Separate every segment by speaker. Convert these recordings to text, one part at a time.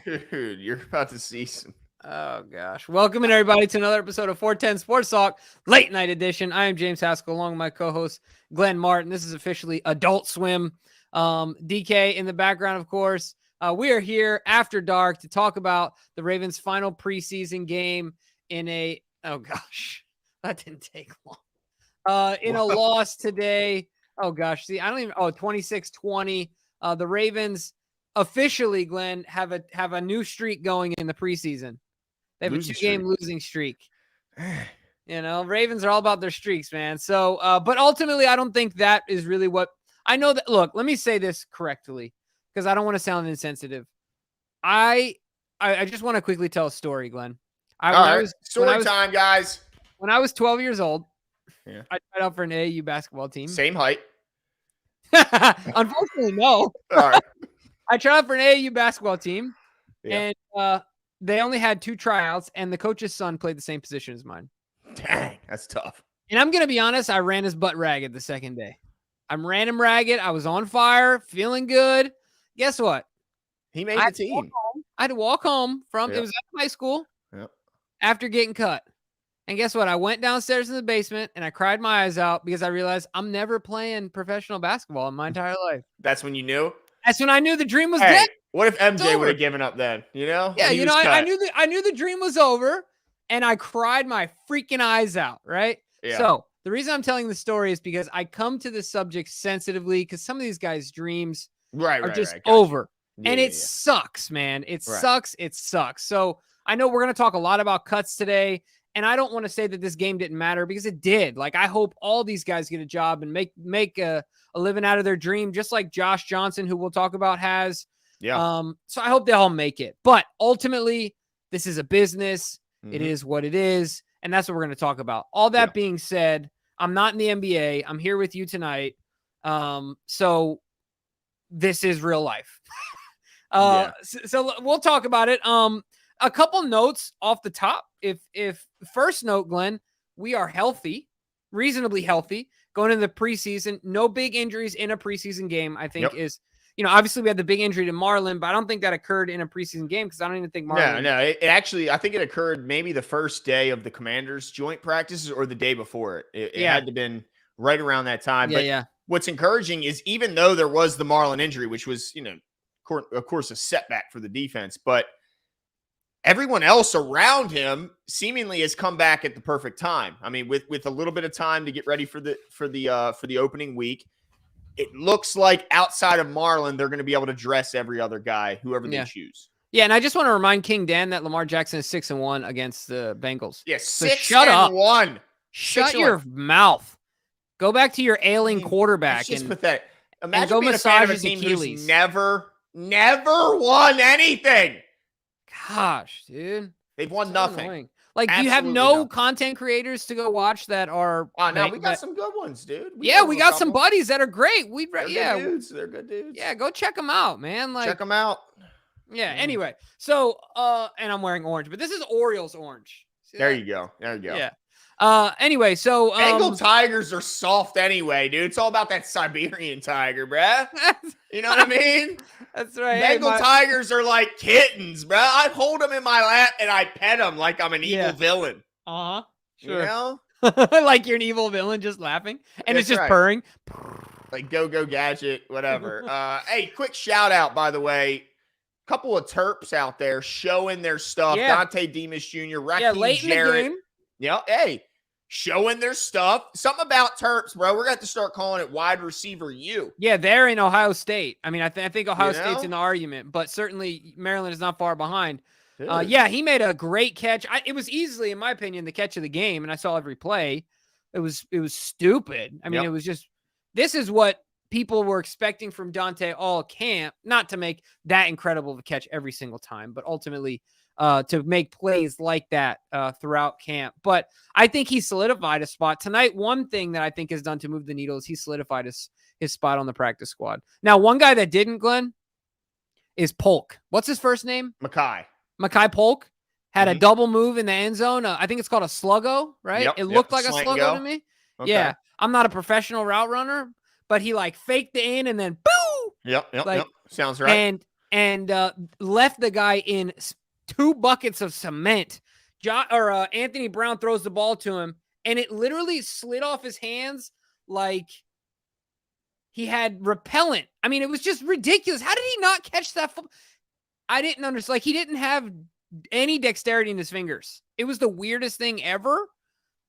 Speaker 1: Dude, you're about to see some.
Speaker 2: Oh, gosh. Welcome, everybody, to another episode of 410 Sports Talk, late night edition. I am James Haskell, along with my co-host, Glenn Martin. This is officially Adult Swim. DK in the background, of course. We are here after dark to talk about the Ravens' final preseason game in a, oh, gosh, that didn't take long. In a loss today. Oh, gosh. See, I don't even, 26-20. The Ravens officially, Glenn, have a new streak going in the preseason. They have a 2-game losing streak. Ravens are all about their streaks, man. So, but ultimately, I don't think that is really what I know. That look, let me say this correctly because I don't want to sound insensitive. I just want to quickly tell a story, Glenn.
Speaker 1: Story time, guys.
Speaker 2: When I was 12 years old, I tried out for an AAU basketball team.
Speaker 1: Same height.
Speaker 2: Unfortunately, no.
Speaker 1: All right.
Speaker 2: I tried out for an AAU basketball team, and they only had 2 tryouts, and the coach's son played the same position as mine.
Speaker 1: Dang, that's tough.
Speaker 2: And I'm going to be honest, I ran his butt ragged the second day. I ran him ragged. I was on fire, feeling good. Guess what?
Speaker 1: He made the team.
Speaker 2: I had to walk home from, it was at high school after getting cut. And guess what? I went downstairs in the basement, and I cried my eyes out because I realized I'm never playing professional basketball in my entire life.
Speaker 1: That's when you knew?
Speaker 2: That's when I knew the dream was dead.
Speaker 1: What if MJ would have given up then? Yeah,
Speaker 2: I knew the dream was over, and I cried my freaking eyes out, right?
Speaker 1: Yeah.
Speaker 2: So the reason I'm telling the story is because I come to this subject sensitively because some of these guys' dreams are just over. And it sucks, man. It sucks. It sucks. So I know we're going to talk a lot about cuts today, and I don't want to say that this game didn't matter because it did. Like, I hope all these guys get a job and make a living out of their dream, just like Josh Johnson, who we'll talk about, has.
Speaker 1: Yeah.
Speaker 2: So I hope they all make it. But ultimately, this is a business. Mm-hmm. It is what it is. And that's what we're going to talk about. All that being said, I'm not in the NBA. I'm here with you tonight. So this is real life. So we'll talk about it. A couple notes off the top. If first note, Glenn, we are healthy, reasonably healthy going into the preseason. No big injuries in a preseason game, I think is, obviously we had the big injury to Marlon, but I don't think that occurred in a preseason game because I don't even think Marlon.
Speaker 1: No. It actually, I think it occurred maybe the first day of the Commanders joint practices or the day before it. It had to have been right around that time. What's encouraging is even though there was the Marlon injury, which was, of course, a setback for the defense, but everyone else around him seemingly has come back at the perfect time. I mean, with a little bit of time to get ready for the opening week, it looks like outside of Marlon, they're going to be able to dress every other guy, whoever they choose.
Speaker 2: Yeah, and I just want to remind King Dan that Lamar Jackson is 6-1 against the Bengals.
Speaker 1: Yeah, so shut up.
Speaker 2: Shut your mouth. Go back to your ailing quarterback.
Speaker 1: It's just pathetic. Imagine
Speaker 2: go
Speaker 1: being
Speaker 2: massage
Speaker 1: a fan of a
Speaker 2: his
Speaker 1: team
Speaker 2: Achilles.
Speaker 1: who's never won anything.
Speaker 2: Gosh, dude.
Speaker 1: They've won nothing.
Speaker 2: Annoying. Like, do you have no content creators to go watch that are...
Speaker 1: no, we got some good ones, dude.
Speaker 2: We got some buddies that are great.
Speaker 1: They're good dudes. They're good dudes.
Speaker 2: Yeah, go check them out, man. Like,
Speaker 1: check them out.
Speaker 2: Yeah, anyway. So, and I'm wearing orange, but this is Orioles orange.
Speaker 1: There you go.
Speaker 2: Yeah. Anyway, so
Speaker 1: Bengal tigers are soft anyway, dude. It's all about that Siberian tiger, bruh. You know what I mean?
Speaker 2: That's right.
Speaker 1: Bengal tigers are like kittens, bruh. I hold them in my lap and I pet them like I'm an evil villain.
Speaker 2: Sure.
Speaker 1: You know?
Speaker 2: Like you're an evil villain just laughing. And it's just purring.
Speaker 1: Like Go Gadget, whatever. Hey, quick shout out, by the way. Couple of Terps out there showing their stuff. Dante Demas Jr., Raheem
Speaker 2: late
Speaker 1: Jarrett.
Speaker 2: in the game.
Speaker 1: Yeah, hey, showing their stuff. Something about Terps, bro. We're going to have to start calling it wide receiver U.
Speaker 2: Yeah, they're in Ohio State. I mean, I think Ohio State's in the argument, but certainly Maryland is not far behind. He made a great catch. It was easily, in my opinion, the catch of the game, and I saw every play. It was stupid. I mean, it was just, this is what people were expecting from Dante all camp, not to make that incredible of a catch every single time, but ultimately to make plays like that throughout camp. But I think he solidified a spot. Tonight, one thing that I think has done to move the needle is he solidified his spot on the practice squad. Now, one guy that didn't, Glenn, is Polk. What's his first name? Makai Polk had a double move in the end zone. I think it's called a sluggo, right? It looked like a sluggo to me. Okay. Yeah. I'm not a professional route runner, but he like faked the in and then boo.
Speaker 1: Yep. Sounds right.
Speaker 2: And and left the guy in 2 buckets of cement. Anthony Brown throws the ball to him, and it literally slid off his hands like he had repellent. I mean, it was just ridiculous. How did he not catch that? I didn't understand. Like, he didn't have any dexterity in his fingers. It was the weirdest thing ever.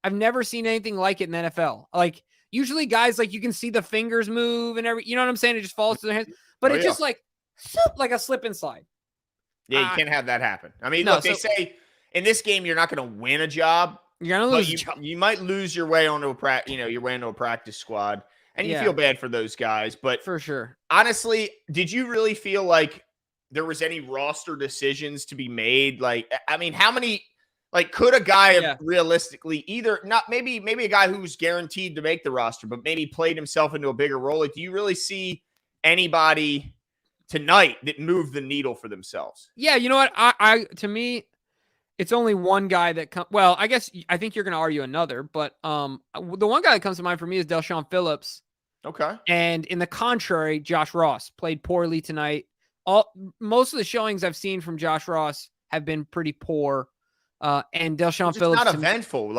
Speaker 2: I've never seen anything like it in the NFL. Like, usually guys, like, you can see the fingers move and you know what I'm saying? It just falls to their hands. But it just like a slip and slide.
Speaker 1: Yeah, you can't have that happen. I mean, look, they say in this game you're not going to win a job.
Speaker 2: You're going to lose a job.
Speaker 1: You might lose your way onto a practice squad, and you feel bad for those guys. But
Speaker 2: for sure,
Speaker 1: honestly, did you really feel like there was any roster decisions to be made? Like, I mean, how many? Like, could a guy have realistically either not maybe a guy who's guaranteed to make the roster, but maybe played himself into a bigger role? Like, do you really see anybody tonight that moved the needle for themselves?
Speaker 2: Yeah, you know what? I to me, it's only one guy that well, I think you're going to argue another, but the one guy that comes to mind for me is Del'Shawn Phillips.
Speaker 1: Okay.
Speaker 2: And in the contrary, Josh Ross played poorly tonight. Most of the showings I've seen from Josh Ross have been pretty poor. And Del'Shawn Phillips,
Speaker 1: not eventful,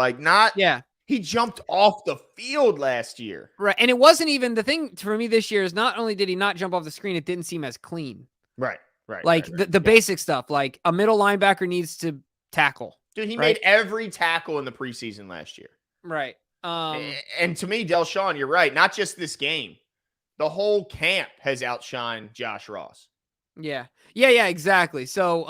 Speaker 1: he jumped off the field last year.
Speaker 2: Right. And it wasn't even the thing for me this year is not only did he not jump off the screen, it didn't seem as clean.
Speaker 1: Right.
Speaker 2: Like the basic stuff, like a middle linebacker needs to tackle.
Speaker 1: Dude, he made every tackle in the preseason last year.
Speaker 2: Right.
Speaker 1: And to me, Del'Shawn, you're right. Not just this game. The whole camp has outshined Josh Ross.
Speaker 2: Yeah, exactly. So,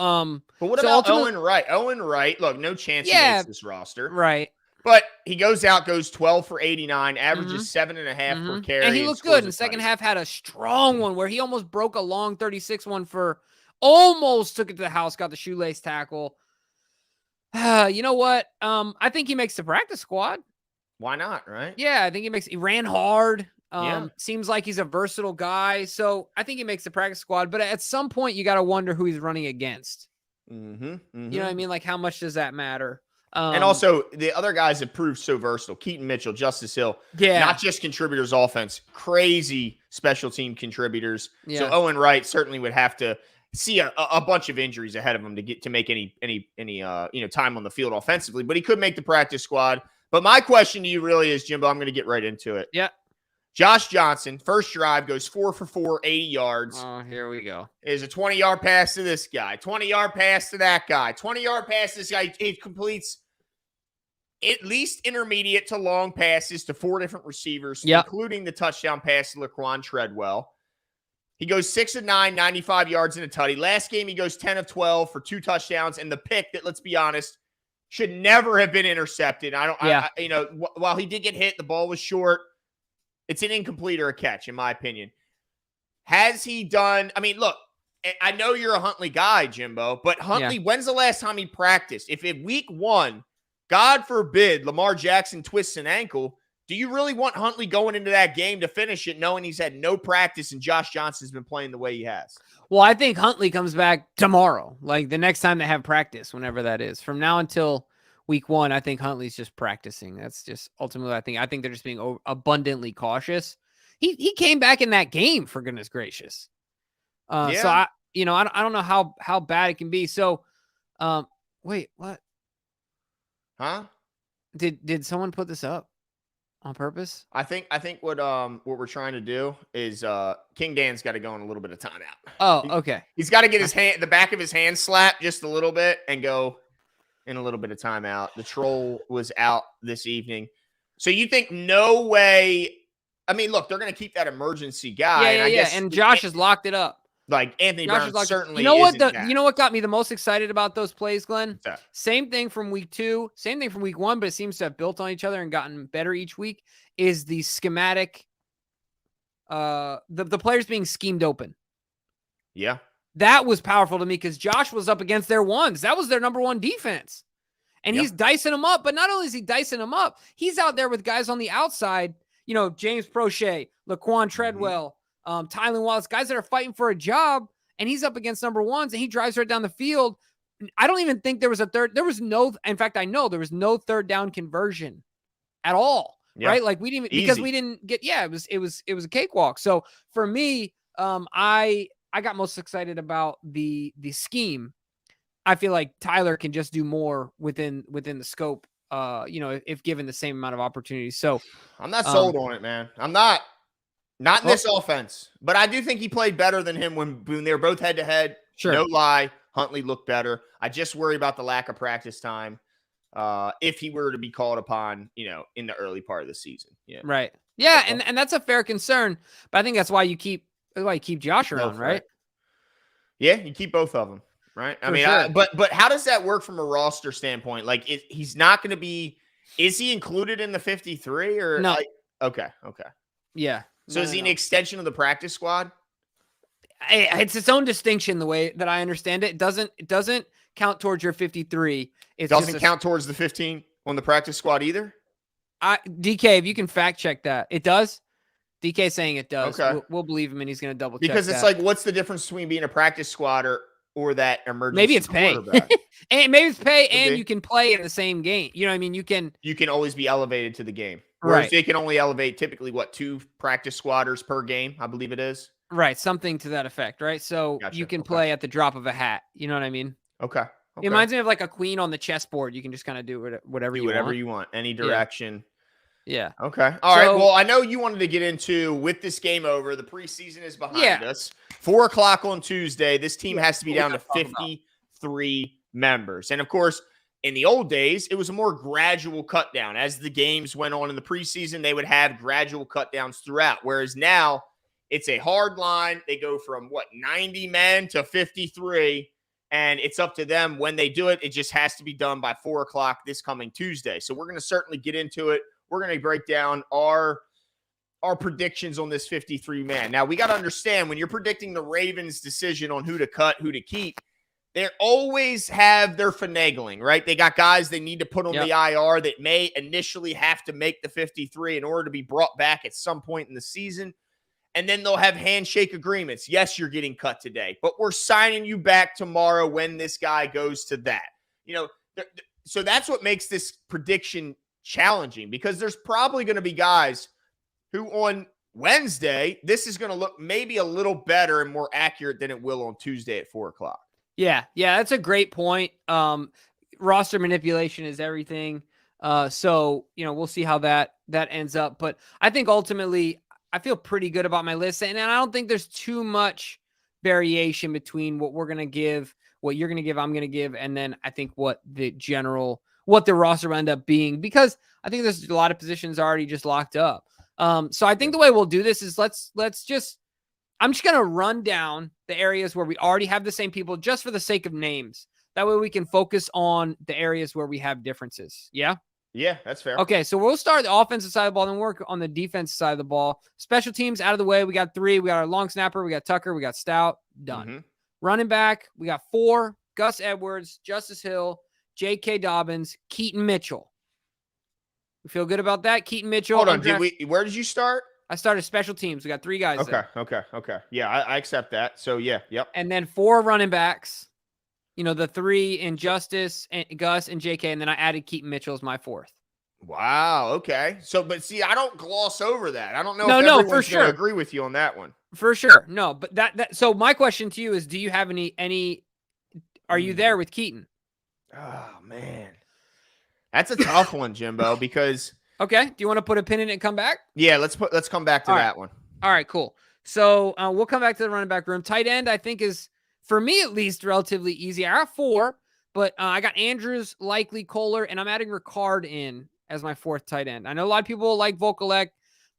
Speaker 1: but what about Owen Wright? Owen Wright, look, no chance he makes this roster.
Speaker 2: Right.
Speaker 1: But he goes 12 for 89, averages 7.5 per carry.
Speaker 2: And he looked good in the second half, had a strong one where he almost broke a long 36 one almost took it to the house, got the shoelace tackle. You know what? I think he makes the practice squad.
Speaker 1: Why not, right?
Speaker 2: Yeah, I think he ran hard. Seems like he's a versatile guy. So I think he makes the practice squad. But at some point, you got to wonder who he's running against. You know what I mean? Like, how much does that matter?
Speaker 1: And also, the other guys have proved so versatile. Keaton Mitchell, Justice Hill. Yeah. Not just contributors offense, crazy special team contributors. Yeah. So Owen Wright certainly would have to see a bunch of injuries ahead of him to make any time on the field offensively. But he could make the practice squad. But my question to you really is, Jimbo, I'm going to get right into it.
Speaker 2: Yeah.
Speaker 1: Josh Johnson, first drive, goes 4 for 4, 80 yards.
Speaker 2: Oh, here we go.
Speaker 1: Is a 20-yard pass to this guy, 20-yard pass to that guy, 20-yard pass to this guy. He completes at least intermediate to long passes to 4 different receivers, including the touchdown pass to Laquan Treadwell. He goes 6 of 9, 95 yards in a tutty. Last game, he goes 10 of 12 for 2 touchdowns, and the pick that, let's be honest, should never have been intercepted. While he did get hit, the ball was short. It's an incomplete or a catch, in my opinion. Has he done – I mean, look, I know you're a Huntley guy, Jimbo, but Huntley, when's the last time he practiced? If in week 1, God forbid, Lamar Jackson twists an ankle, do you really want Huntley going into that game to finish it knowing he's had no practice and Josh Johnson's been playing the way he has?
Speaker 2: Well, I think Huntley comes back tomorrow, like the next time they have practice, whenever that is. From now until – week 1, I think Huntley's just practicing. That's just ultimately, I think they're just being abundantly cautious. He came back in that game, for goodness gracious. So I don't know how bad it can be. So, wait, what?
Speaker 1: Huh?
Speaker 2: Did someone put this up on purpose?
Speaker 1: I think what we're trying to do is King Dan's got to go in a little bit of timeout.
Speaker 2: Oh, okay.
Speaker 1: He's got to get the back of his hand slapped just a little bit and go in a little bit of timeout. The troll was out this evening. So you think no way – I mean, look, they're going to keep that emergency guy.
Speaker 2: Yeah. And Josh has locked it up.
Speaker 1: Like, Anthony Brown certainly
Speaker 2: you know what got me the most excited about those plays, Glenn? Same thing from week 2, same thing from week 1, but it seems to have built on each other and gotten better each week, is the schematic the players being schemed open.
Speaker 1: Yeah.
Speaker 2: That was powerful to me because Josh was up against their ones. That was their number 1 defense. And he's dicing them up. But not only is he dicing them up, he's out there with guys on the outside, James Prochet, Laquan Treadwell, Tylen Wallace, guys that are fighting for a job. And he's up against number 1s and he drives right down the field. I don't even think there was in fact, I know there was no third down conversion at all. Yeah. Right? Like we didn't get, it was a cakewalk. So for me, I I got most excited about the scheme. I feel like Tyler can just do more within the scope, if given the same amount of opportunities. So
Speaker 1: I'm not sold on it, man. I'm not in this offense, but I do think he played better than him when they were both head to head.
Speaker 2: Sure.
Speaker 1: No lie. Huntley looked better. I just worry about the lack of practice time. If he were to be called upon, in the early part of the season. Yeah.
Speaker 2: Right. Yeah. Okay. And that's a fair concern, but I think that's why you keep Josh around, right?
Speaker 1: Yeah. You keep both of them. Right. I mean,
Speaker 2: sure.
Speaker 1: But how does that work from a roster standpoint? Like he's not going to be, is he included in the 53 or
Speaker 2: no?
Speaker 1: Okay.
Speaker 2: Yeah.
Speaker 1: So is he an extension of the practice squad?
Speaker 2: It's its own distinction, the way that I understand it. It doesn't count towards your 53. It
Speaker 1: doesn't count towards the 15 on the practice squad either?
Speaker 2: DK, if you can fact check that. It does? DK saying it does.
Speaker 1: Okay.
Speaker 2: We'll believe him, and he's going to double check
Speaker 1: because it's like, what's the difference between being a practice squad or that emergency
Speaker 2: maybe it's pay. And maybe it's pay and you can play in the same game. You know what I mean? You can
Speaker 1: always be elevated to the game. Whereas they can only elevate typically 2 practice squatters per game, I believe it is.
Speaker 2: Right, something to that effect, right? So gotcha. You can play at the drop of a hat. You know what I mean?
Speaker 1: Okay.
Speaker 2: It reminds me of like a queen on the chessboard. You can just kind of do whatever you want.
Speaker 1: Any direction.
Speaker 2: Yeah.
Speaker 1: Okay. All right. Well, I know you wanted to get into, with this game over, the preseason is behind us. 4:00 on Tuesday. This team has to be down to 53 members. And of course, in the old days, it was a more gradual cut down. As the games went on in the preseason, they would have gradual cut downs throughout. Whereas now, it's a hard line. They go from 90 men to 53, and it's up to them when they do it. It just has to be done by 4:00 this coming Tuesday. So we're going to certainly get into it. We're going to break down our predictions on this 53 man. Now, we got to understand, when you're predicting the Ravens' decision on who to cut, who to keep, they always have their finagling, right? They got guys they need to put on the IR that may initially have to make the 53 in order to be brought back at some point in the season. And then they'll have handshake agreements. Yes, you're getting cut today, but we're signing you back tomorrow when this guy goes to that. So that's what makes this prediction challenging, because there's probably going to be guys who on Wednesday, this is going to look maybe a little better and more accurate than it will on Tuesday at 4:00.
Speaker 2: Yeah, that's a great point. Roster manipulation is everything. So, we'll see how that ends up. But I think ultimately, I feel pretty good about my list. And I don't think there's too much variation between what we're going to give, what you're going to give, I'm going to give, and then I think what the roster will end up being, because I think there's a lot of positions already just locked up. So I think the way we'll do this is I'm just going to run down the areas where we already have the same people, just for the sake of names. That way we can focus on the areas where we have differences. Yeah?
Speaker 1: Yeah, that's fair.
Speaker 2: Okay, so we'll start the offensive side of the ball, then work on the defensive side of the ball. Special teams out of the way. We got 3. We got our long snapper. We got Tucker. We got Stout. Done. Mm-hmm. Running back, we got 4. Gus Edwards, Justice Hill, J.K. Dobbins, Keaton Mitchell. We feel good about that? Keaton Mitchell.
Speaker 1: Hold on. Where did you start?
Speaker 2: I started special teams. We got 3 guys there.
Speaker 1: Okay. Yeah, I accept that. So, yeah, yep.
Speaker 2: And then 4 running backs. The 3 in Justice, and Gus, and JK, and then I added Keaton Mitchell as my 4th.
Speaker 1: Wow, okay. So, but see, I don't gloss over that. I don't know if everyone's
Speaker 2: for sure.
Speaker 1: going to agree with you on that one.
Speaker 2: For sure. No, but so my question to you is, do you have any are you there with Keaton?
Speaker 1: Oh, man. That's a tough one, Jimbo, because...
Speaker 2: Okay. Do you want to put a pin in it and come back?
Speaker 1: Yeah, let's come back to that one.
Speaker 2: All right, cool. So we'll come back to the running back room. Tight end, I think, is, for me at least, relatively easy. I got 4, but I got Andrews, Likely, Kohler, and I'm adding Ricard in as my 4th tight end. I know a lot of people like Vokalek,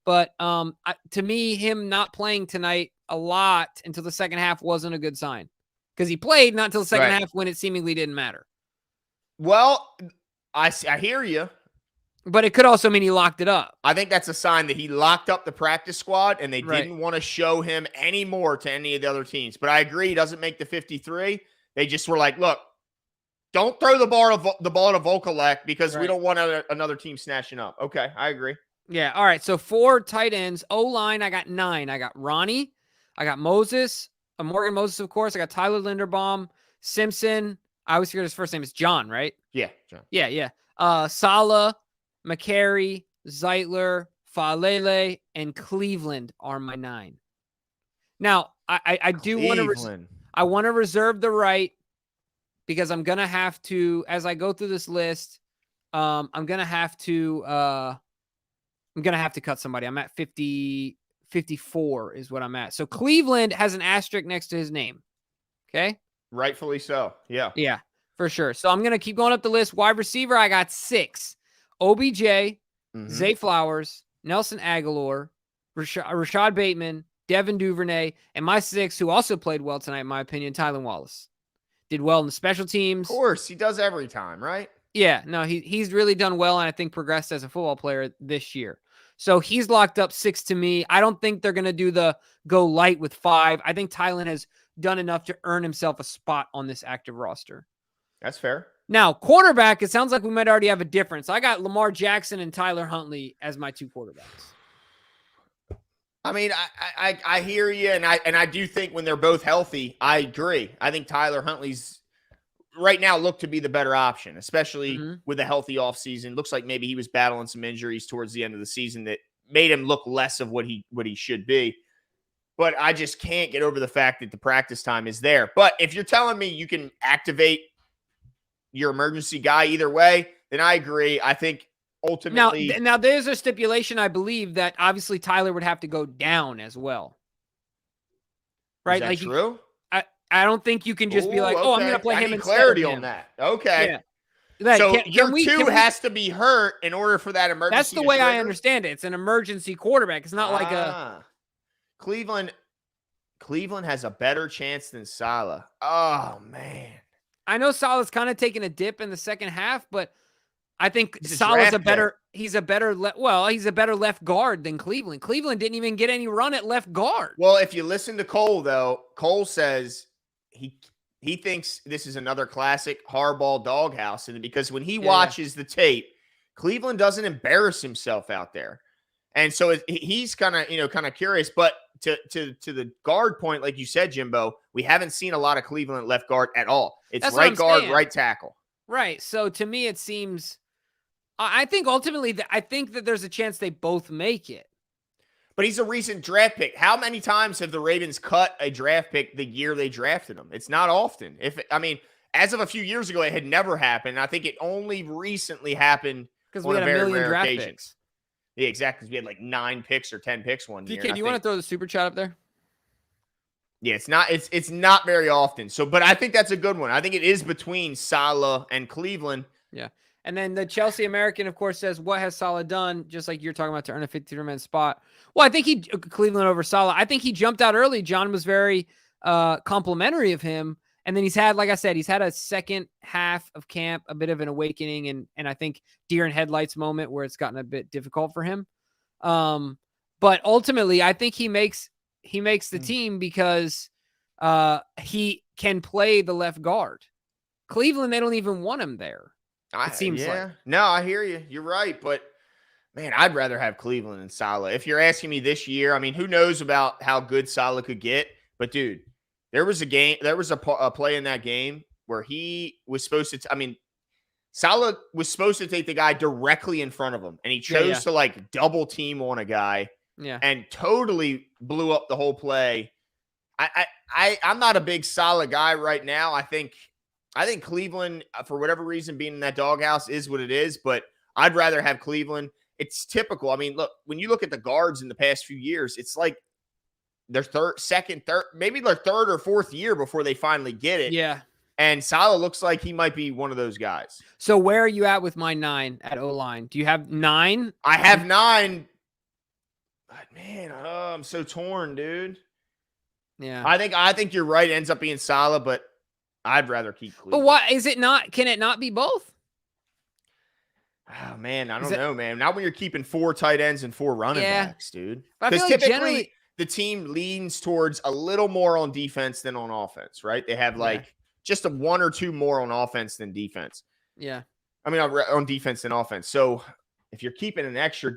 Speaker 2: but to me, him not playing tonight a lot until the second half wasn't a good sign, because he played not until the second half when it seemingly didn't matter.
Speaker 1: Well, I hear you.
Speaker 2: But it could also mean he locked it up.
Speaker 1: I think that's a sign that he locked up the practice squad and they didn't want to show him any more to any of the other teams. But I agree, he doesn't make the 53. They just were like, look, don't throw the ball to Vokalek because we don't want another team snatching up. Okay, I agree.
Speaker 2: Yeah, all right. So 4 tight ends. O-line, I got 9. I got Ronnie. I got Moses. Morgan Moses, of course. I got Tyler Linderbaum. Simpson. I always forget his first name is John, right?
Speaker 1: Yeah, John.
Speaker 2: Yeah. Sala, McCary, Zeitler, Falele, and Cleveland are my 9. Now, I do want to. I want to reserve the right because I'm gonna have to, as I go through this list, I'm gonna have to cut somebody. I'm at 54 is what I'm at. So Cleveland has an asterisk next to his name. Okay.
Speaker 1: Rightfully so. Yeah.
Speaker 2: Yeah, for sure. So I'm going to keep going up the list. Wide receiver, I got 6. OBJ, Zay Flowers, Nelson Aguilar, Rashad Bateman, Devin Duvernay, and my 6, who also played well tonight, in my opinion, Tylan Wallace. Did well in the special teams.
Speaker 1: Of course, he does every time, right?
Speaker 2: Yeah, no, he's really done well, and I think progressed as a football player this year. So he's locked up 6 to me. I don't think they're going to do the go light with 5. I think Tylan has done enough to earn himself a spot on this active roster.
Speaker 1: That's fair.
Speaker 2: Now, quarterback, it sounds like we might already have a difference. I got Lamar Jackson and Tyler Huntley as my 2 quarterbacks.
Speaker 1: I mean, I hear you, and I do think when they're both healthy, I agree. I think Tyler Huntley's right now looked to be the better option, especially with a healthy offseason. Looks like maybe he was battling some injuries towards the end of the season that made him look less of what he should be. But I just can't get over the fact that the practice time is there. But if you're telling me you can activate your emergency guy either way, then I agree. I think ultimately...
Speaker 2: Now there's a stipulation, I believe, that obviously Tyler would have to go down as well. Right?
Speaker 1: Is that true?
Speaker 2: I don't think you can just be like,
Speaker 1: okay.
Speaker 2: I'm going to play him instead
Speaker 1: clarity
Speaker 2: of him.
Speaker 1: on that. Okay.
Speaker 2: Yeah. Like,
Speaker 1: so your 2 has to be hurt in order for that emergency.
Speaker 2: That's the way I understand it. It's an emergency quarterback. It's not like a...
Speaker 1: Cleveland has a better chance than Saleh. Oh, man.
Speaker 2: I know Saleh's kind of taking a dip in the second half, but I think Saleh's he's a better left guard than Cleveland. Cleveland didn't even get any run at left guard.
Speaker 1: Well, if you listen to Cole, though, Cole says he thinks this is another classic Harbaugh doghouse, and because when he watches the tape, Cleveland doesn't embarrass himself out there. And so he's kind of curious, but to the guard point, like you said, Jimbo, we haven't seen a lot of Cleveland left guard at all. It's right guard, right tackle.
Speaker 2: Right. So to me, it seems, I think ultimately that there's a chance they both make it.
Speaker 1: But he's a recent draft pick. How many times have the Ravens cut a draft pick the year they drafted him? It's not often. As of a few years ago, it had never happened. I think it only recently happened
Speaker 2: because we had a million draft picks.
Speaker 1: Yeah, exactly. We had like 9 picks or 10 picks one year.
Speaker 2: DK, do you want to throw the super chat up there?
Speaker 1: Yeah, it's not very often. So, but I think that's a good one. I think it is between Saleh and Cleveland.
Speaker 2: Yeah. And then the Chelsea American, of course, says, what has Saleh done? Just like you're talking about, to earn a 53-man spot. Well, I think Cleveland over Saleh. I think he jumped out early. John was very complimentary of him. And then he's had, like I said, he's had a second half of camp, a bit of an awakening, and I think deer in headlights moment where it's gotten a bit difficult for him. But ultimately, I think he makes the team because he can play the left guard. Cleveland, they don't even want him there. It seems like.
Speaker 1: No, I hear you. You're right, but man, I'd rather have Cleveland than Saleh. If you're asking me this year, I mean, who knows about how good Saleh could get? But dude, there was a play in that game where he was supposed to. Saleh was supposed to take the guy directly in front of him, and he chose to like double team on a guy, and totally blew up the whole play. I'm not a big Saleh guy right now. I think Cleveland, for whatever reason, being in that doghouse is what it is, but I'd rather have Cleveland. It's typical. I mean, look, when you look at the guards in the past few years, it's like their third or fourth year before they finally get it.
Speaker 2: Yeah.
Speaker 1: And Saleh looks like he might be one of those guys.
Speaker 2: So where are you at with my 9 at O-line? Do you have 9?
Speaker 1: I have 9. But man, I'm so torn, dude.
Speaker 2: Yeah.
Speaker 1: I think you're right. It ends up being Saleh, but I'd rather keep Cleveland.
Speaker 2: But why is it not? Can it not be both?
Speaker 1: Oh man, I don't know, man. Not when you're keeping 4 tight ends and 4 running backs, dude. Because typically the team leans towards a little more on defense than on offense, right? They have just a 1 or 2 more on offense than defense.
Speaker 2: Yeah.
Speaker 1: I mean, on defense than offense. So if you're keeping an extra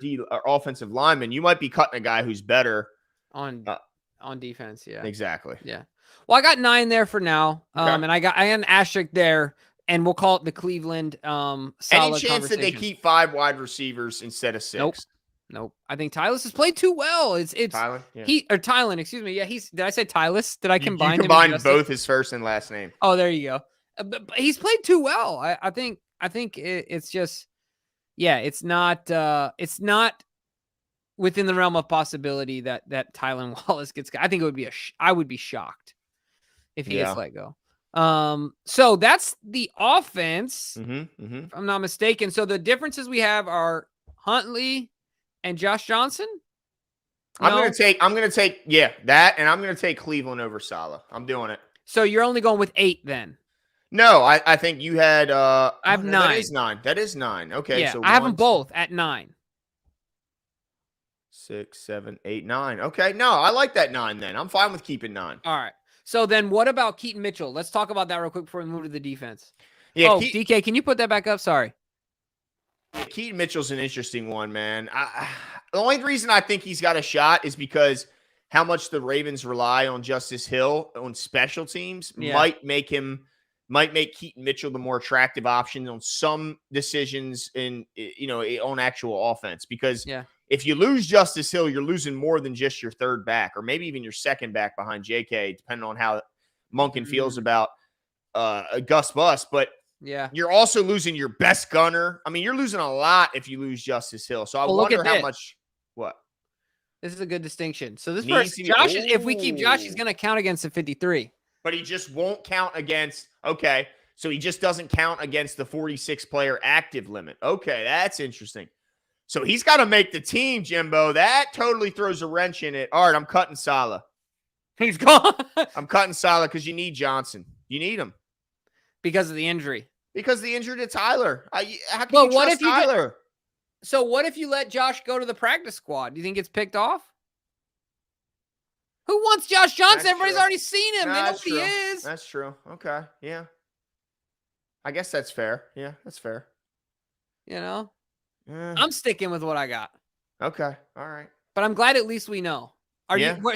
Speaker 1: offensive lineman, you might be cutting a guy who's better
Speaker 2: on defense. Yeah,
Speaker 1: exactly.
Speaker 2: Yeah. Well, I got 9 there for now.
Speaker 1: Okay.
Speaker 2: And I got an asterisk there, and we'll call it the Cleveland Saleh
Speaker 1: Any chance that they keep 5 wide receivers instead of 6?
Speaker 2: Nope. Nope. I think Tyler has played too well. It's
Speaker 1: Tyler? Yeah.
Speaker 2: Tylan, excuse me. Yeah, did I say Tyler? Did I combine
Speaker 1: you
Speaker 2: him?
Speaker 1: combined both his first and last name.
Speaker 2: Oh, there you go. But he's played too well. I think it's just, yeah, it's not within the realm of possibility that Tylan Wallace gets. I think it would be I would be shocked if he gets let go. So that's the offense, if I'm not mistaken. So the differences we have are Huntley and Josh Johnson.
Speaker 1: No? I'm gonna take that, and I'm gonna take Cleveland over Saleh. I'm doing it.
Speaker 2: So you're only going with 8 then?
Speaker 1: No, I think you had
Speaker 2: I have 9.
Speaker 1: That is 9. Okay,
Speaker 2: yeah,
Speaker 1: so
Speaker 2: I have them both at 9.
Speaker 1: 6, 7, 8, 9. Okay, no, I like that 9 then. I'm fine with keeping 9.
Speaker 2: All right. So then what about Keaton Mitchell? Let's talk about that real quick before we move to the defense.
Speaker 1: Yeah,
Speaker 2: DK, can you put that back up? Sorry.
Speaker 1: Yeah, Keaton Mitchell's an interesting one, man. The only reason I think he's got a shot is because how much the Ravens rely on Justice Hill on special teams might make Keaton Mitchell the more attractive option on some decisions on actual offense. Because if you lose Justice Hill, you're losing more than just your third back or maybe even your second back behind JK, depending on how Monken feels about Gus Bus. But you're also losing your best gunner. I mean, you're losing a lot if you lose Justice Hill. So I wonder how much. What?
Speaker 2: This is a good distinction. So this person, Josh, if we keep Josh, he's going to count against the 53.
Speaker 1: But he just won't count against. Okay, so he just doesn't count against the 46-player active limit. Okay, that's interesting. So he's got to make the team, Jimbo. That totally throws a wrench in it. All right, I'm cutting Saleh.
Speaker 2: He's gone.
Speaker 1: I'm cutting Saleh because you need Johnson. You need him.
Speaker 2: Because of the injury.
Speaker 1: Because the injury to Tyler. How can you trust Tyler?
Speaker 2: So what if you let Josh go to the practice squad? Do you think it's picked off? Who wants Josh Johnson? Everybody's already seen him. They know who he is.
Speaker 1: That's true. Okay. Yeah. I guess that's fair. Yeah, that's fair.
Speaker 2: I'm sticking with what I got.
Speaker 1: Okay. All right.
Speaker 2: But I'm glad at least we know.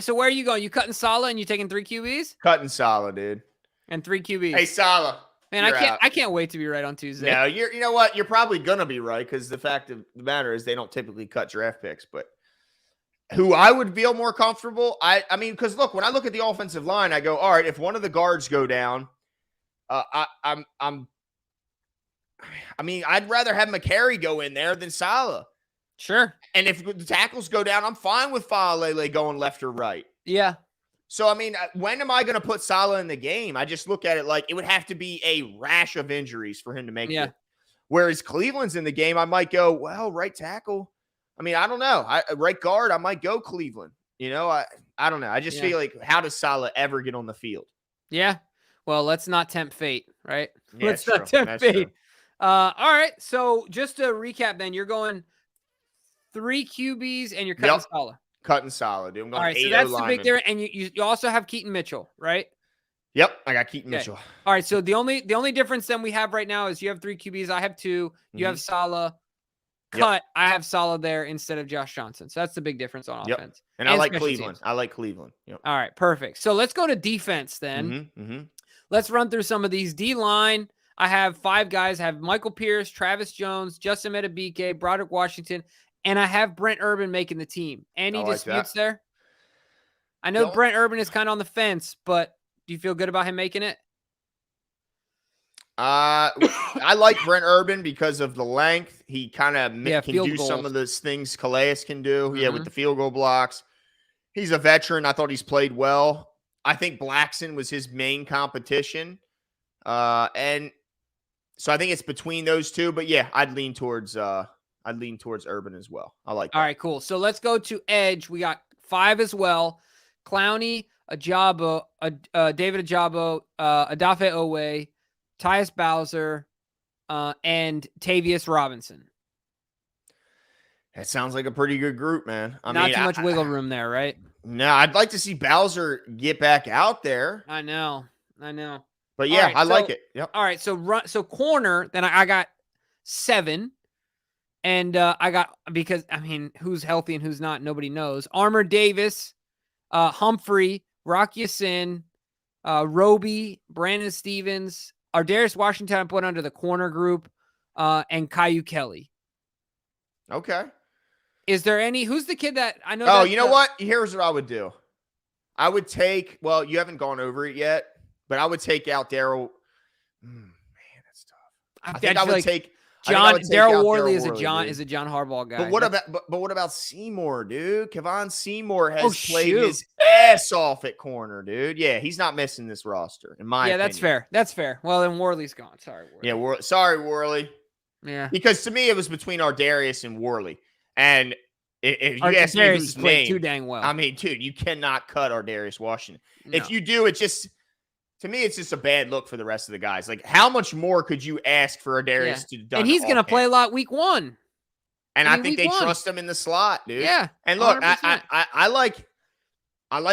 Speaker 2: So where are you going? You cutting Saleh and you taking 3 QBs?
Speaker 1: Cutting Saleh, dude.
Speaker 2: And 3 QBs.
Speaker 1: Hey, Saleh.
Speaker 2: Man, I can't wait to be right on Tuesday.
Speaker 1: No, you know what? You're probably gonna be right because the fact of the matter is they don't typically cut draft picks. But who I would feel more comfortable, I mean, because look, when I look at the offensive line, I go, all right, if one of the guards go down, I'd rather have McCary go in there than Saleh.
Speaker 2: Sure.
Speaker 1: And if the tackles go down, I'm fine with Faalele going left or right.
Speaker 2: Yeah.
Speaker 1: So, I mean, when am I going to put Saleh in the game? I just look at it like it would have to be a rash of injuries for him to make it. Whereas Cleveland's in the game, I might go, well, right tackle. I mean, I don't know. Right guard, I might go Cleveland. I don't know. I just feel like how does Saleh ever get on the field?
Speaker 2: Yeah. Well, let's not tempt fate, right?
Speaker 1: Yeah,
Speaker 2: let's not tempt fate. All right. So just to recap then, you're going 3 QBs and you're cutting Saleh.
Speaker 1: Cutting Saleh, dude. I'm going
Speaker 2: all right, so that's the big difference. And you also have Keaton Mitchell, right?
Speaker 1: Yep, I got Keaton Mitchell.
Speaker 2: All right, so the only difference then we have right now is you have 3 QBs. I have 2. You have Saleh. Cut. I have Saleh there instead of Josh Johnson. So that's the big difference on offense.
Speaker 1: And I like Cleveland. I like Cleveland. Yep.
Speaker 2: All right, perfect. So let's go to defense then. Let's run through some of these. D-line, I have 5 guys. I have Michael Pierce, Travis Jones, Justin Metabike, Broderick Washington, and I have Brent Urban making the team. Any disputes there? I know Brent Urban is kind of on the fence, but do you feel good about him making it?
Speaker 1: I like Brent Urban because of the length. He kind of can do some of those things Calais can do. Yeah, with the field goal blocks. He's a veteran. I thought he's played well. I think Blackson was his main competition. And so I think it's between those two. But yeah, I'd lean towards Urban as well. I like that. All
Speaker 2: right, cool. So let's go to edge. We got 5 as well. Clowney, Ajabo, David Ajabo, Adafe Owe, Tyus Bowser, and Tavius Robinson.
Speaker 1: That sounds like a pretty good group, man.
Speaker 2: Not too much wiggle room there, right?
Speaker 1: No, I'd like to see Bowser get back out there.
Speaker 2: I know.
Speaker 1: But yeah, I like it. Yep.
Speaker 2: All right, so corner, then I got 7. And I got, because, I mean, who's healthy and who's not, nobody knows. Armour Davis, Humphrey, Rock Ya-Sin, Roby, Brandon Stevens, Ardarius Washington I put under the corner group, and Caillou Kelly.
Speaker 1: Okay.
Speaker 2: Is there any? Who's the kid that I know?
Speaker 1: Oh, you know what? Here's what I would do. I would take. Well, you haven't gone over it yet, but I would take out Daryl. Man, that's tough. I think I would take
Speaker 2: Daryl Worley is a John Harbaugh guy.
Speaker 1: But what about Seymour, dude? Kevon Seymour has played his ass off at corner, dude. Yeah, he's not missing this roster, in my opinion.
Speaker 2: That's fair. That's fair. Well, then Worley's gone. Sorry, Worley.
Speaker 1: Yeah, sorry, Worley.
Speaker 2: Yeah.
Speaker 1: Because to me, it was between Ardarius and Worley. And if you ask me who's named,
Speaker 2: too dang well.
Speaker 1: I mean, dude, you cannot cut Ardarius Washington. No. If you do, to me, it's just a bad look for the rest of the guys. Like, how much more could you ask for Ardarius to do?
Speaker 2: And he's going to play a lot week 1.
Speaker 1: And I think they trust him in the slot, dude.
Speaker 2: Yeah.
Speaker 1: And look, I like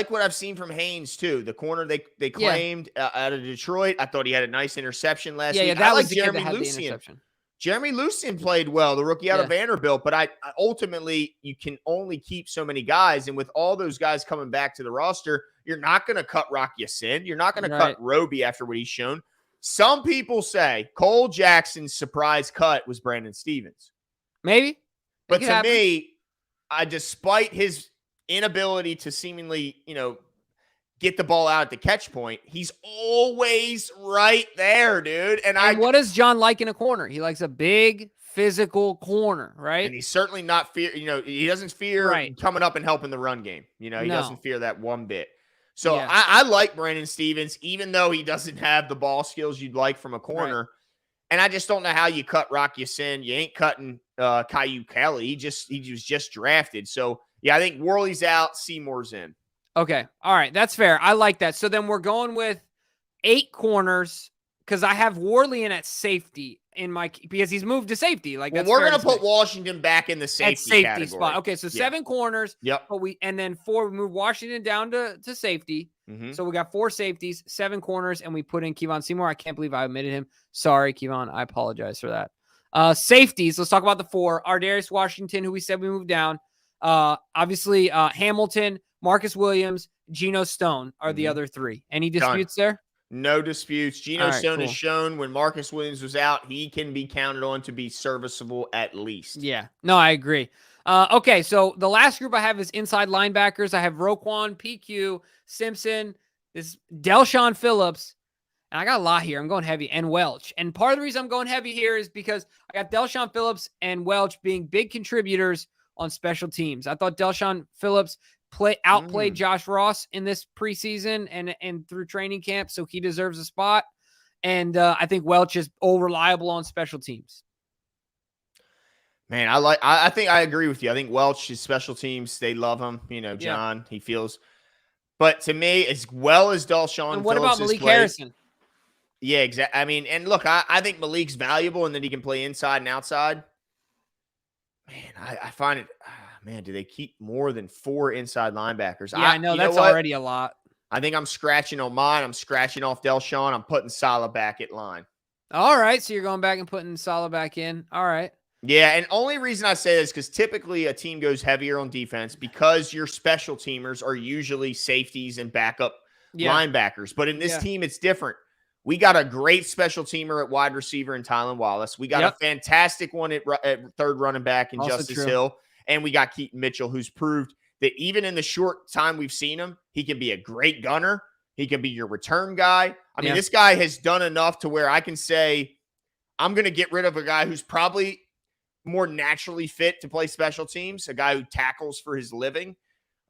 Speaker 1: what I've seen from Haynes too. The corner they claimed out of Detroit. I thought he had a nice interception last week.
Speaker 2: Yeah, that was
Speaker 1: Jeremy Lucien. Jeremy Lucien played well, the rookie out of Vanderbilt, but I ultimately you can only keep so many guys, and with all those guys coming back to the roster, you're not going to cut Rock Ya-Sin. You're not going to cut Roby after what he's shown. Some people say Cole Jackson's surprise cut was Brandon Stevens.
Speaker 2: Maybe.
Speaker 1: But to me, despite his inability to seemingly, get the ball out at the catch point, he's always right there, dude. And
Speaker 2: what does John like in a corner? He likes a big physical corner, right?
Speaker 1: And he's certainly not he doesn't fear coming up and helping the run game. He doesn't fear that one bit. So I like Brandon Stevens, even though he doesn't have the ball skills you'd like from a corner. Right. And I just don't know how you cut Rock Ya-Sin. You ain't cutting Caillou Kelly. He was just drafted. So yeah, I think Worley's out, Seymour's in.
Speaker 2: Okay. All right. That's fair. I like that. So then we're going with 8 corners because I have Worley in at safety because he's moved to safety. Like,
Speaker 1: we're going to put Washington back in the safety category.
Speaker 2: Spot. Okay. So 7 corners.
Speaker 1: Yep.
Speaker 2: And then 4, we move Washington down to safety. Mm-hmm. So we got 4 safeties, 7 corners, and we put in Kevon Seymour. I can't believe I omitted him. Sorry, Kevon. I apologize for that. Safeties. Let's talk about the 4. Ardarius Washington, who we said we moved down. Obviously, Hamilton, Marcus Williams, Geno Stone are the other 3. Any disputes there?
Speaker 1: No disputes. Geno Stone has shown when Marcus Williams was out, he can be counted on to be serviceable at least.
Speaker 2: Yeah. No, I agree. Okay, so the last group I have is inside linebackers. I have Roquan, PQ, Simpson, this Del'Shawn Phillips, and I got a lot here. I'm going heavy, and Welch. And part of the reason I'm going heavy here is because I got Del'Shawn Phillips and Welch being big contributors on special teams. I thought Del'Shawn Phillips outplayed Josh Ross in this preseason and through training camp, so he deserves a spot. And I think Welch is all reliable on special teams.
Speaker 1: Man, I think I agree with you. I think Welch is special teams. They love him. John, he feels. But to me, as well as Del'Shawn,
Speaker 2: and what about Malik Harrison?
Speaker 1: Yeah, exactly. I mean, and look, I think Malik's valuable and that he can play inside and outside. Man, I find it. Man, do they keep more than 4 inside linebackers?
Speaker 2: Yeah, I know that's already a lot.
Speaker 1: I think I'm scratching on mine. I'm scratching off Del'Shawn. I'm putting Salah back at line.
Speaker 2: All right, so you're going back and putting Salah back in. All right.
Speaker 1: Yeah, and only reason I say this because typically a team goes heavier on defense because your special teamers are usually safeties and backup linebackers. But in this team, it's different. We got a great special teamer at wide receiver in Tylan Wallace. We got a fantastic one at third running back in Justice Hill. And we got Keaton Mitchell, who's proved that even in the short time we've seen him, he can be a great gunner. He can be your return guy. I mean, this guy has done enough to where I can say I'm going to get rid of a guy who's probably more naturally fit to play special teams, a guy who tackles for his living,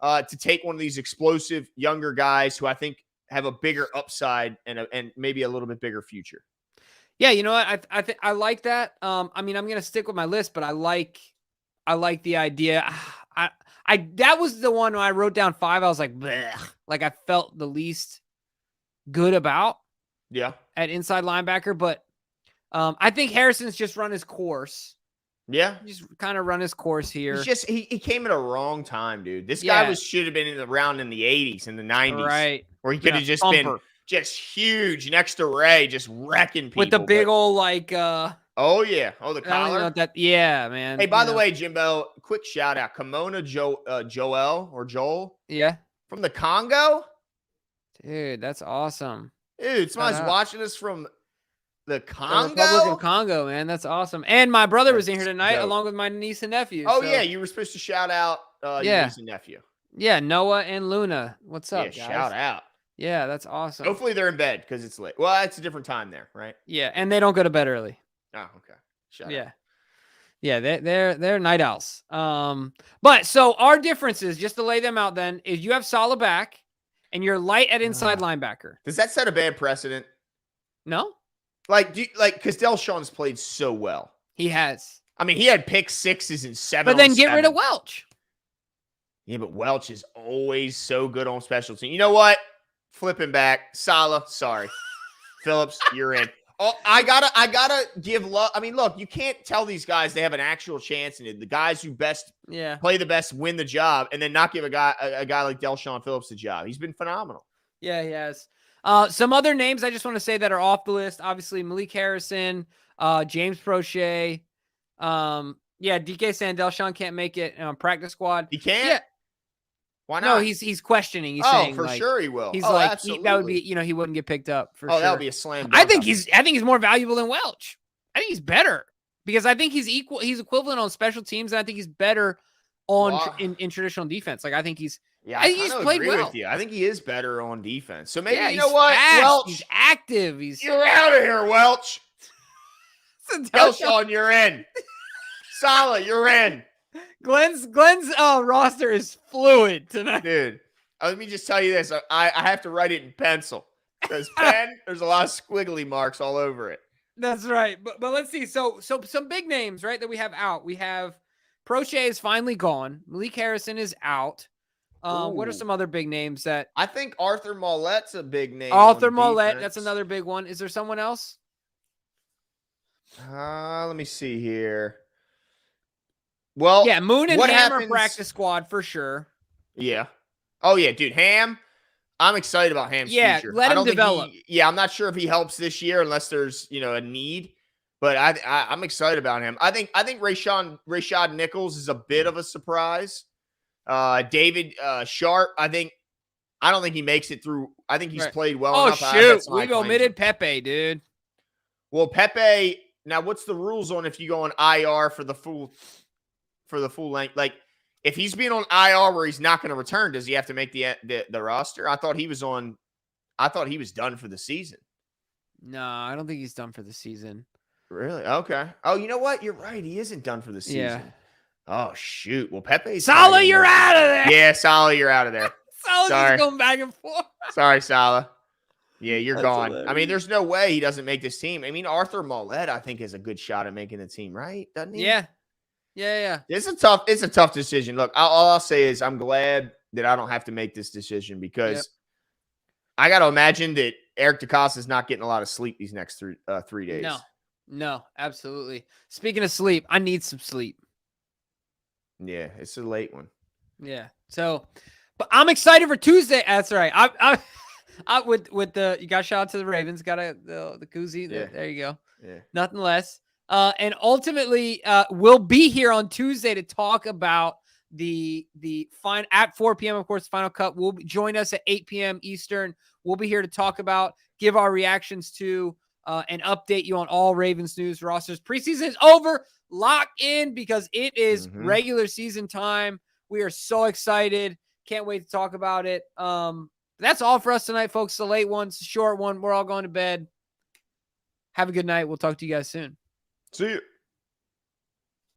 Speaker 1: to take one of these explosive younger guys who I think have a bigger upside and maybe a little bit bigger future.
Speaker 2: Yeah, you know what? I like that. I mean, I'm going to stick with my list, but I like the idea. That was the one when I wrote down 5. I was like, bleh. Like I felt the least good about.
Speaker 1: Yeah.
Speaker 2: At inside linebacker, but I think Harrison's just run his course.
Speaker 1: Yeah.
Speaker 2: Just kind of run his course here.
Speaker 1: He came at a wrong time, dude. This guy should have been around in the 80s and the 90s.
Speaker 2: Right.
Speaker 1: Where he could have just been just huge next to Ray, just wrecking people.
Speaker 2: With the big old
Speaker 1: oh, yeah. Oh, the collar?
Speaker 2: Man.
Speaker 1: Hey, by the way, Jimbo, quick shout out. Kimona Joel.
Speaker 2: Yeah.
Speaker 1: From the Congo?
Speaker 2: Dude, that's awesome.
Speaker 1: Dude, somebody's watching us from The Congo?
Speaker 2: The Republic of Congo, man. That's awesome. And my brother was in here tonight along with my niece and nephew.
Speaker 1: Oh, yeah. You were supposed to shout out your niece and nephew.
Speaker 2: Yeah, Noah and Luna. What's up, guys?
Speaker 1: Shout out.
Speaker 2: Yeah, that's awesome.
Speaker 1: Hopefully they're in bed because it's late. Well, it's a different time there, right?
Speaker 2: Yeah, and they don't go to bed early.
Speaker 1: Oh, okay. Shout out.
Speaker 2: Yeah, they're night owls. But so our differences, just to lay them out then, is you have Saleh back and you're light at inside linebacker.
Speaker 1: Does that set a bad precedent?
Speaker 2: No?
Speaker 1: Because Delshon's played so well.
Speaker 2: He has.
Speaker 1: I mean, he had pick sixes in 7.
Speaker 2: But then get rid of Welch.
Speaker 1: Yeah, but Welch is always so good on special teams. You know what? Flipping back. Saleh, sorry. Phillips, you're in. Oh, I gotta give love. I mean, look, you can't tell these guys they have an actual chance, and the guys who best play the best win the job, and then not give a guy like Delshon Phillips the job. He's been phenomenal.
Speaker 2: Yeah, he has. Some other names I just want to say that are off the list. Obviously, Malik Harrison, James Prochet. DK saying Delshon can't make it practice squad.
Speaker 1: He can't?
Speaker 2: Yeah.
Speaker 1: Why not?
Speaker 2: No, he's questioning. He's saying
Speaker 1: for sure he will.
Speaker 2: He's
Speaker 1: absolutely.
Speaker 2: That would be, he wouldn't get picked up for sure.
Speaker 1: That would be a slam dunk.
Speaker 2: I think he's more valuable than Welch. I think he's better because I think he's equivalent on special teams, and I think he's better in traditional defense. Like I think he's
Speaker 1: I think he's played well. With you. I think he is better on defense. So maybe you know what?
Speaker 2: Fast.
Speaker 1: Welch,
Speaker 2: he's active.
Speaker 1: You're out of here, Welch. Delshon, you're in. Saleh, you're in.
Speaker 2: Glenn's roster is fluid tonight.
Speaker 1: Dude, let me just tell you this. I have to write it in pencil because there's a lot of squiggly marks all over it.
Speaker 2: That's right. But let's see. So some big names, right, that we have out. We have Prochet is finally gone. Malik Harrison is out. What are some other big names that
Speaker 1: I think Arthur Maulet's a big name.
Speaker 2: Arthur Maulet, that's another big one. Is there someone else?
Speaker 1: Let me see here. Well,
Speaker 2: yeah, Moon and Ham are practice squad for sure.
Speaker 1: Yeah. Oh yeah, dude, Ham. I'm excited about Ham's future.
Speaker 2: Let him develop.
Speaker 1: I'm not sure if he helps this year unless there's a need, but I'm excited about him. I think Rashad Nichols is a bit of a surprise. David Sharp, I don't think he makes it through. I think he's played well enough.
Speaker 2: Oh shoot, we've omitted Pepe, dude.
Speaker 1: Well, Pepe. Now, what's the rules on if you go on IR for the full length? Like, if he's being on IR where he's not going to return, does he have to make the roster? I thought he was done for the season.
Speaker 2: No, I don't think he's done for the season.
Speaker 1: Really? Okay. Oh, you know what? You're right. He isn't done for the season. Yeah. Oh, shoot. Well, Pepe's
Speaker 2: Saleh, you're out of there.
Speaker 1: Yeah, Saleh, you're out of there.
Speaker 2: Saleh's just going back and forth.
Speaker 1: Sorry, Saleh. Yeah, you're gone. Hilarious. I mean, there's no way he doesn't make this team. I mean, Arthur Maulet, I think, has a good shot at making the team, right? Doesn't he?
Speaker 2: Yeah.
Speaker 1: It's a tough decision. Look, all I'll say is I'm glad that I don't have to make this decision because I got to imagine that Eric DeCosta is not getting a lot of sleep these next 3 days.
Speaker 2: No, absolutely. Speaking of sleep, I need some sleep.
Speaker 1: Yeah, it's a late one.
Speaker 2: Yeah. So, but I'm excited for Tuesday. That's right. I with the you got shout out to the Ravens. Got the koozie.
Speaker 1: Yeah.
Speaker 2: There you go.
Speaker 1: Yeah.
Speaker 2: Nothing less. And ultimately, we'll be here on Tuesday to talk about the fine at 4 p.m. Of course, the Final Cut will join us at 8 p.m. Eastern. We'll be here to talk about, give our reactions to, and update you on all Ravens news rosters. Preseason is over. Lock in because it is regular season time. We are so excited. Can't wait to talk about it. That's all for us tonight, folks. The late one, short one. We're all going to bed. Have a good night. We'll talk to you guys soon.
Speaker 1: See you.